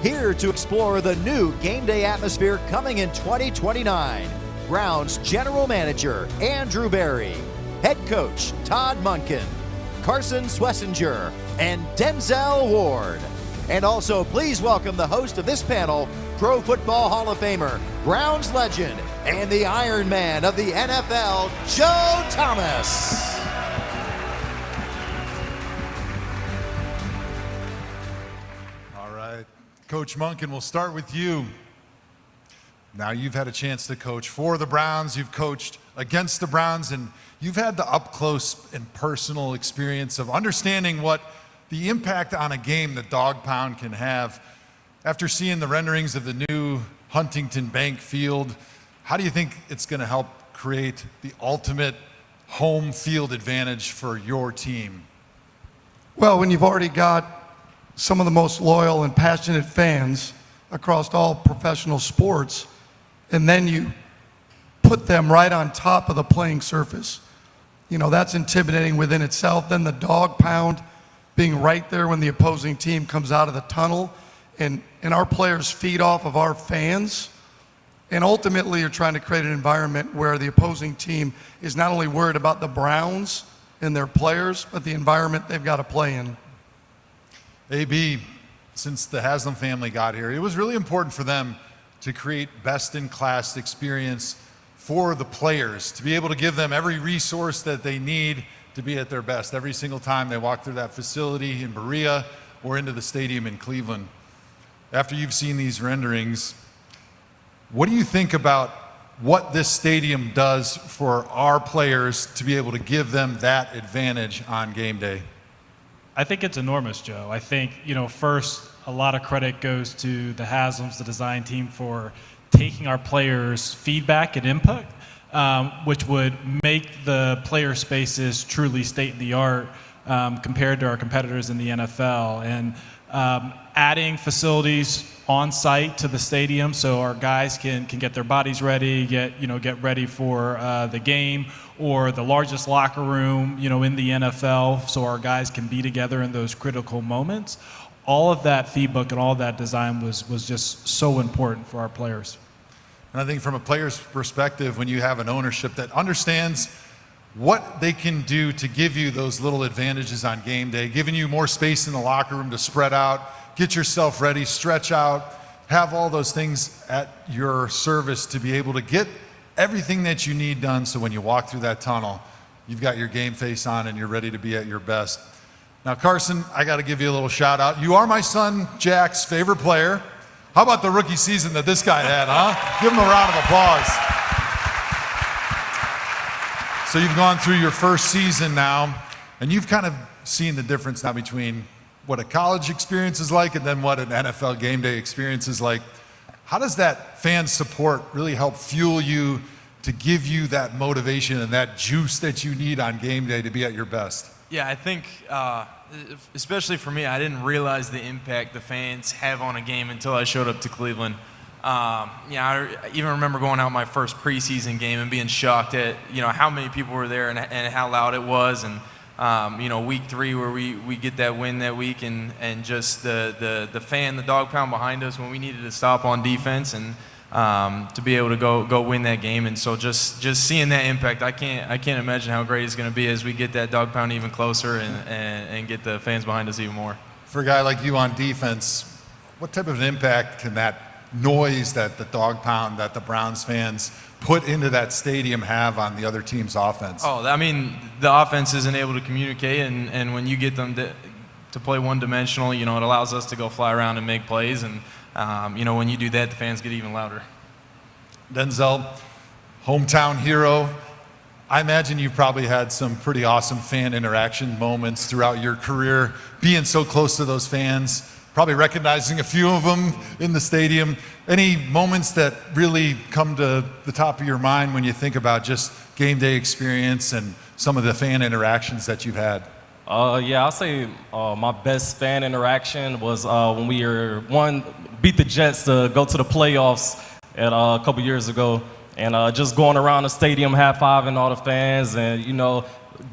here to explore the new game day atmosphere coming in 2029. Browns General Manager Andrew Berry, Head Coach Todd Monken, Carson Schwesinger, and Denzel Ward. And also, please welcome the host of this panel, Pro Football Hall of Famer, Browns legend, and the Iron Man of the NFL, Joe Thomas. All right, Coach Monken, we'll start with you. Now you've had a chance to coach for the Browns, you've coached against the Browns, and you've had the up-close and personal experience of understanding what the impact on a game that Dawg Pound can have. After seeing the renderings of the new Huntington Bank Field, how do you think it's going to help create the ultimate home field advantage for your team? Well, when you've already got some of the most loyal and passionate fans across all professional sports, and then you put them right on top of the playing surface, you know, that's intimidating within itself. Then the Dawg Pound being right there when the opposing team comes out of the tunnel, and our players feed off of our fans. And ultimately, you're trying to create an environment where the opposing team is not only worried about the Browns and their players, but the environment they've got to play in. AB, since the Haslam family got here, it was really important for them to create best-in-class experience for the players, to be able to give them every resource that they need to be at their best every single time they walk through that facility in Berea or into the stadium in Cleveland. After you've seen these renderings, what do you think about what this stadium does for our players to be able to give them that advantage on game day? I think it's enormous, Joe. I think, first, a lot of credit goes to the Haslams, the design team, for taking our players' feedback and input, which would make the player spaces truly state-of-the-art compared to our competitors in the NFL. And adding facilities on site to the stadium so our guys can get their bodies ready, get ready for the game, or the largest locker room, in the NFL, so our guys can be together in those critical moments. All of that feedback and all of that design was just so important for our players. And I think from a player's perspective, when you have an ownership that understands what they can do to give you those little advantages on game day, giving you more space in the locker room to spread out, get yourself ready, stretch out, have all those things at your service to be able to get everything that you need done, so when you walk through that tunnel, you've got your game face on and you're ready to be at your best. Now, Carson, I got to give you a little shout out. You are my son Jack's favorite player. How about the rookie season that this guy had, huh? Give him a round of applause. So you've gone through your first season now, and you've kind of seen the difference now between what a college experience is like and then what an NFL game day experience is like. How does that fan support really help fuel you to give you that motivation and that juice that you need on game day to be at your best? Yeah, I think, especially for me, I didn't realize the impact the fans have on a game until I showed up to Cleveland. I even remember going out my first preseason game and being shocked at, how many people were there and how loud it was. And, week 3 where we get that win that week, and just the Dawg Pound behind us when we needed to stop on defense, and to be able to go win that game. And so just seeing that impact, I can't imagine how great it's going to be as we get that Dawg Pound even closer and get the fans behind us even more. For a guy like you on defense, what type of an impact can that noise that the Dawg Pound, that the Browns fans put into that stadium have on the other team's offense? Oh, I mean, the offense isn't able to communicate, and when you get them to play one-dimensional, it allows us to go fly around and make plays, and when you do that, the fans get even louder. Denzel, hometown hero, I imagine you've probably had some pretty awesome fan interaction moments throughout your career, being so close to those fans, probably recognizing a few of them in the stadium. Any moments that really come to the top of your mind when you think about just game day experience and some of the fan interactions that you've had? I'll say my best fan interaction was when we beat the Jets to go to the playoffs a couple years ago, and just going around the stadium, high-fiving all the fans, and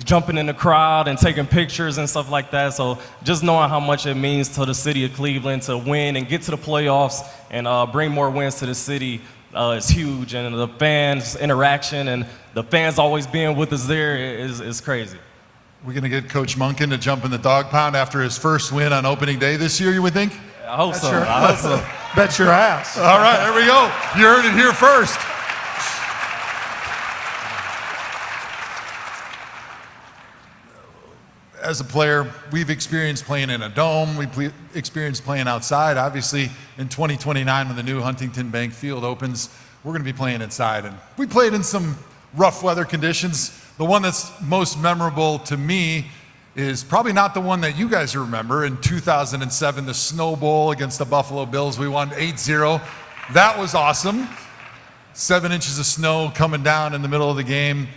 jumping in the crowd and taking pictures and stuff like that. So just knowing how much it means to the city of Cleveland to win and get to the playoffs and bring more wins to the city is huge. And the fans' interaction and the fans always being with us there is crazy. We're going to get Coach Monken to jump in the Dawg Pound after his first win on opening day this year, you would think? I hope so. I hope so. Bet your ass. All right, there we go. You heard it here first. As a player, we've experienced playing in a dome. We've experienced playing outside. Obviously, in 2029, when the new Huntington Bank Field opens, we're going to be playing inside. And we played in some rough weather conditions. The one that's most memorable to me is probably not the one that you guys remember. In 2007, the Snow Bowl against the Buffalo Bills, we won 8-0. That was awesome. 7 inches of snow coming down in the middle of the game.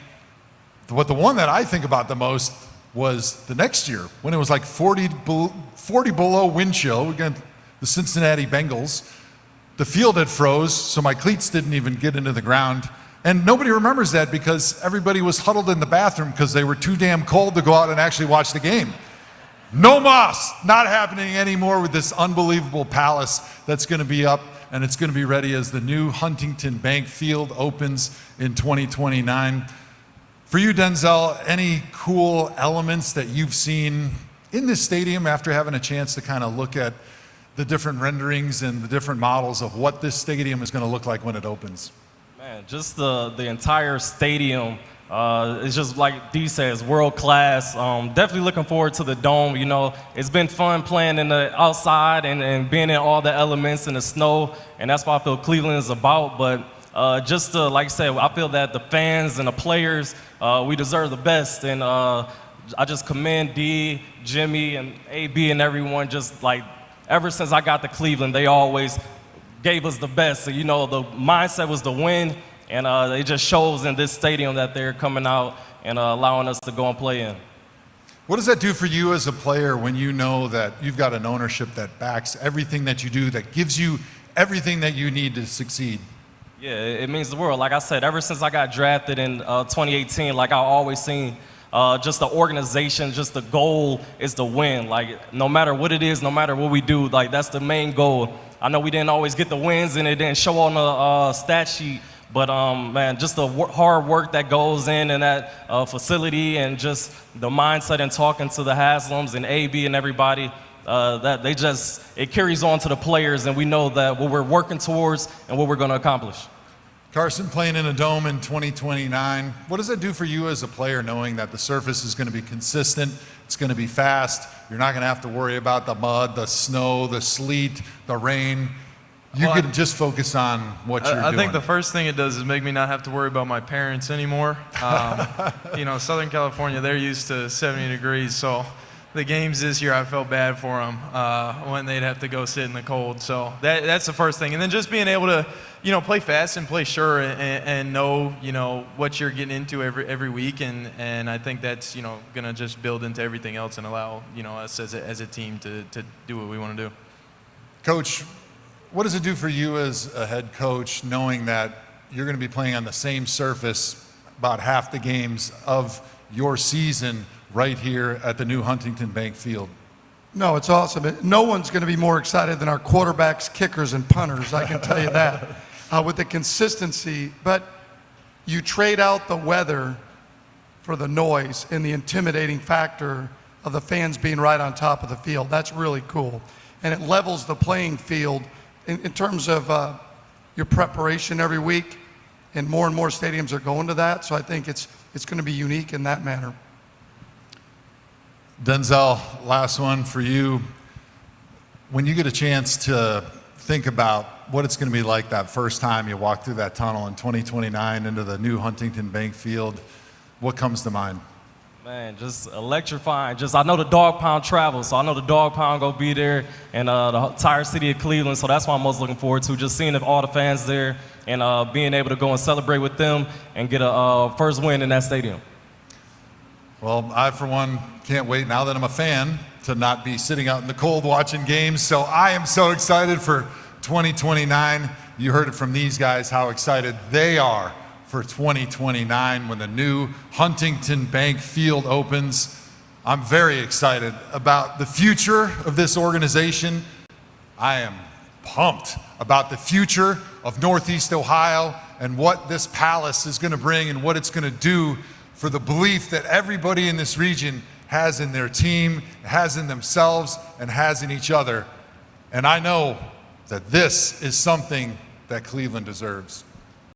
But the one that I think about the most was the next year when it was like 40 below wind chill against the Cincinnati Bengals. The field had froze, so my cleats didn't even get into the ground. And nobody remembers that because everybody was huddled in the bathroom because they were too damn cold to go out and actually watch the game. No moss, not happening anymore with this unbelievable palace that's going to be up, and it's going to be ready as the new Huntington Bank Field opens in 2029. For you, Denzel, any cool elements that you've seen in this stadium after having a chance to kind of look at the different renderings and the different models of what this stadium is going to look like when it opens? Man, just the entire stadium is just like Dee says, world class. Definitely looking forward to the dome. You know, it's been fun playing in the outside and being in all the elements in the snow, and that's what I feel Cleveland is about. But just to, like I said, I feel that the fans and the players, we deserve the best. And I just commend D, Jimmy, and AB and everyone. Just like ever since I got to Cleveland, they always gave us the best. So, you know, the mindset was to win, and it just shows in this stadium that they're coming out and allowing us to go and play in. What does that do for you as a player when you know that you've got an ownership that backs everything that you do, that gives you everything that you need to succeed? Yeah, it means the world. Like I said, ever since I got drafted in 2018, like I always seen just the organization, just the goal is to win. Like no matter what it is, no matter what we do, like that's the main goal. I know we didn't always get the wins and it didn't show on the stat sheet, but man, just the hard work that goes in that facility and just the mindset and talking to the Haslams and AB and everybody, that it carries on to the players, and we know that what we're working towards and what we're going to accomplish. Carson, playing in a dome in 2029, what does that do for you as a player knowing that the surface is going to be consistent, it's going to be fast, you're not going to have to worry about the mud, the snow, the sleet, the rain? You can just focus on what you're doing. I think the first thing it does is make me not have to worry about my parents anymore. You know, Southern California, they're used to 70 degrees, so the games this year, I felt bad for them when they'd have to go sit in the cold. So that's the first thing. And then just being able to, you know, play fast and play sure and know, you know, what you're getting into every week. And I think that's, you know, going to just build into everything else and allow, you know, us as a team to do what we want to do. Coach, what does it do for you as a head coach knowing that you're going to be playing on the same surface about half the games of your season right here at the new Huntington Bank Field? No, it's awesome. No one's going to be more excited than our quarterbacks, kickers, and punters, I can tell you that, with the consistency. But you trade out the weather for the noise and the intimidating factor of the fans being right on top of the field. That's really cool. And it levels the playing field in terms of your preparation every week, and more stadiums are going to that. So I think it's going to be unique in that manner. Denzel, last one for you. When you get a chance to think about what it's going to be like that first time you walk through that tunnel in 2029 into the new Huntington Bank Field, what comes to mind? Man, just electrifying. I know the Dawg Pound travels, so I know the Dawg Pound go be there, and the entire city of Cleveland, so that's what I'm most looking forward to, just seeing all the fans there and being able to go and celebrate with them and get a first win in that stadium. Well, I, for one, can't wait now that I'm a fan to not be sitting out in the cold watching games. So I am so excited for 2029. You heard it from these guys how excited they are for 2029 when the new Huntington Bank Field opens. I'm very excited about the future of this organization. I am pumped about the future of Northeast Ohio and what this palace is going to bring and what it's going to do for the belief that everybody in this region has in their team, has in themselves, and has in each other. And I know that this is something that Cleveland deserves.